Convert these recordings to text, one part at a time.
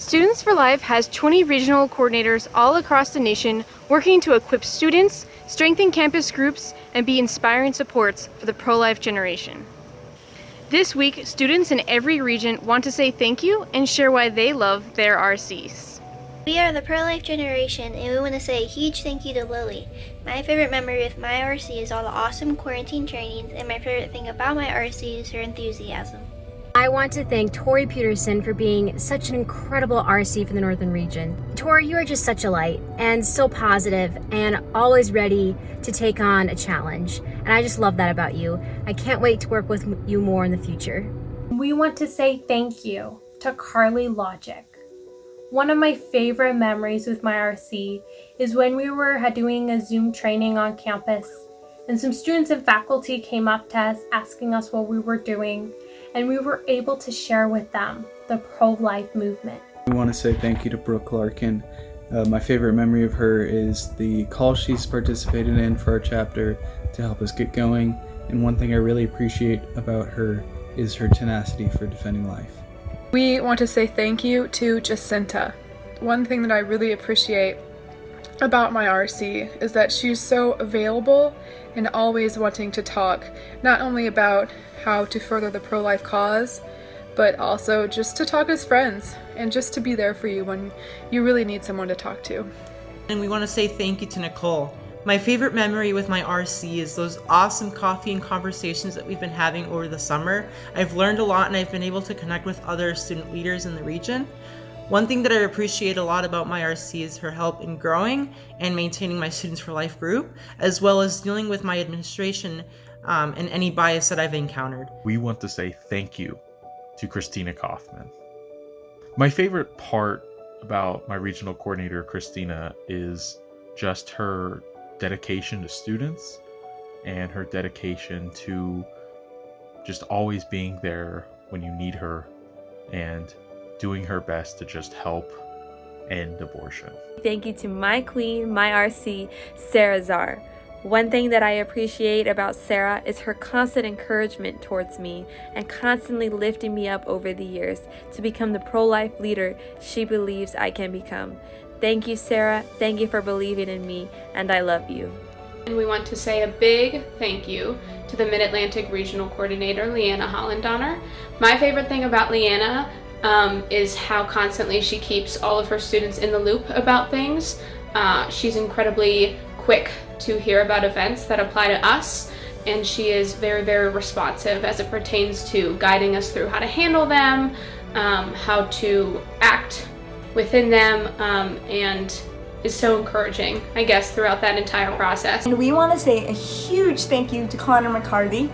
Students for Life has 20 regional coordinators all across the nation working to equip students, strengthen campus groups, and be inspiring supports for the pro-life generation. This week, students in every region want to say thank you and share why they love their RCs. We are the pro-life generation, and we want to say a huge thank you to Lily. My favorite memory with my RC is all the awesome quarantine trainings, and my favorite thing about my RC is her enthusiasm. I want to thank Tori Peterson for being such an incredible RC for the Northern region. Tori, you are just such a light and so positive and always ready to take on a challenge. And I just love that about you. I can't wait to work with you more in the future. We want to say thank you to Carly Logic. One of my favorite memories with my RC is when we were doing a Zoom training on campus, and some students and faculty came up to us asking us what we were doing, and we were able to share with them the pro-life movement. We want to say thank you to Brooke Larkin. My favorite memory of her is the call she's participated in for our chapter to help us get going, and one thing I really appreciate about her is her tenacity for defending life. We want to say thank you to Jacinta. One thing that I really appreciate about my RC is that she's so available and always wanting to talk, not only about how to further the pro-life cause, but also just to talk as friends and just to be there for you when you really need someone to talk to. And we want to say thank you to Nicole. My favorite memory with my RC is those awesome coffee and conversations that we've been having over the summer. I've learned a lot and I've been able to connect with other student leaders in the region. One thing that I appreciate a lot about my RC is her help in growing and maintaining my Students for Life group, as well as dealing with my administration and any bias that I've encountered. We want to say thank you to Christina Kaufman. My favorite part about my regional coordinator, Christina, is just her dedication to students and her dedication to just always being there when you need her and doing her best to just help end abortion. Thank you to my queen, my RC, Sarah Czar. One thing that I appreciate about Sarah is her constant encouragement towards me and constantly lifting me up over the years to become the pro-life leader she believes I can become. Thank you, Sarah. Thank you for believing in me, and I love you. And we want to say a big thank you to the Mid-Atlantic Regional Coordinator, Leanna Hollandonner. My favorite thing about Leanna is how constantly she keeps all of her students in the loop about things. She's incredibly quick to hear about events that apply to us, and she is very, very responsive as it pertains to guiding us through how to handle them, how to act within them, and is so encouraging, I guess, throughout that entire process. And we want to say a huge thank you to Connor McCarty.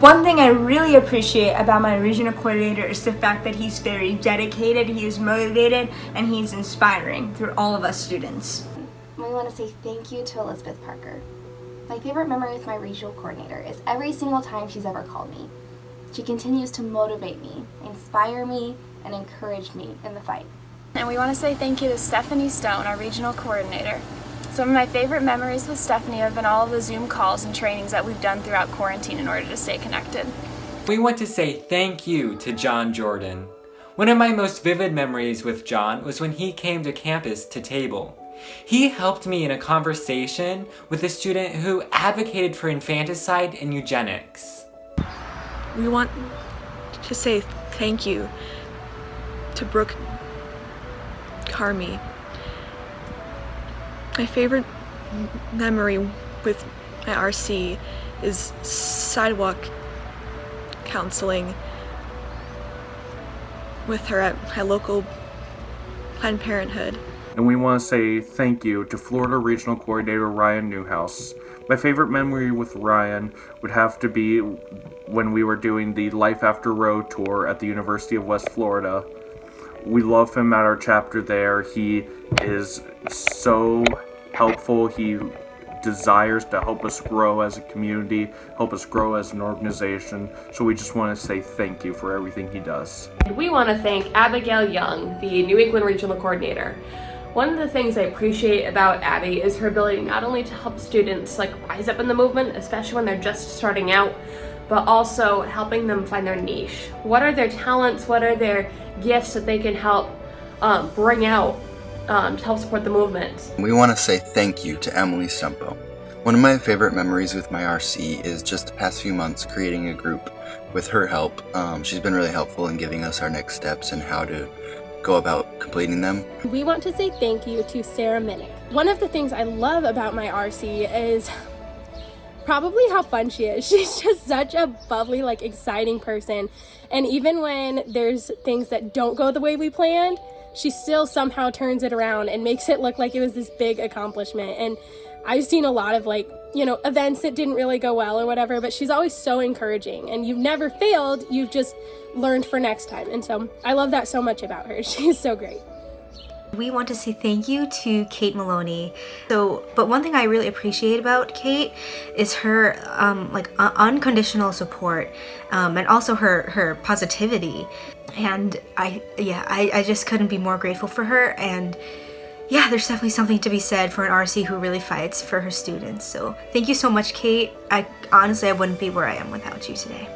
One thing I really appreciate about my regional coordinator is the fact that he's very dedicated, he is motivated, and he's inspiring through all of us students. We want to say thank you to Elizabeth Parker. My favorite memory with my regional coordinator is every single time she's ever called me. She continues to motivate me, inspire me, and encourage me in the fight. And we want to say thank you to Stephanie Stone, our regional coordinator. Some of my favorite memories with Stephanie have been all of the Zoom calls and trainings that we've done throughout quarantine in order to stay connected. We want to say thank you to John Jordan. One of my most vivid memories with John was when he came to campus to table. He helped me in a conversation with a student who advocated for infanticide and eugenics. We want to say thank you to Brooke Carmi. My favorite memory with my RC is sidewalk counseling with her at my local Planned Parenthood. And we want to say thank you to Florida Regional Coordinator Ryan Newhouse. My favorite memory with Ryan would have to be when we were doing the Life After Row tour at the University of West Florida. We love him at our chapter there. He is so helpful. He desires to help us grow as a community, help us grow as an organization. So we just want to say thank you for everything he does. We want to thank Abigail Young, the New England Regional Coordinator. One of the things I appreciate about Abby is her ability not only to help students rise up in the movement, especially when they're just starting out, but also helping them find their niche. What are their talents? What are their gifts that they can help bring out to help support the movement. We want to say thank you to Emily Stumpo. One of my favorite memories with my RC is just the past few months creating a group with her help. She's been really helpful in giving us our next steps and how to go about completing them. We want to say thank you to Sarah Minnick. One of the things I love about my RC is probably how fun she is. She's just such a bubbly, like, exciting person. And even when there's things that don't go the way we planned, she still somehow turns it around and makes it look like it was this big accomplishment. And I've seen a lot of, like, you know, events that didn't really go well or whatever, but she's always so encouraging, and you've never failed, you've just learned for next time. And so I love that so much about her. She's so great. We want to say thank you to Kate Maloney. But one thing I really appreciate about Kate is her unconditional support, and also her positivity. And I just couldn't be more grateful for her. And yeah, there's definitely something to be said for an RC who really fights for her students. So thank you so much, Kate. Honestly, I wouldn't be where I am without you today.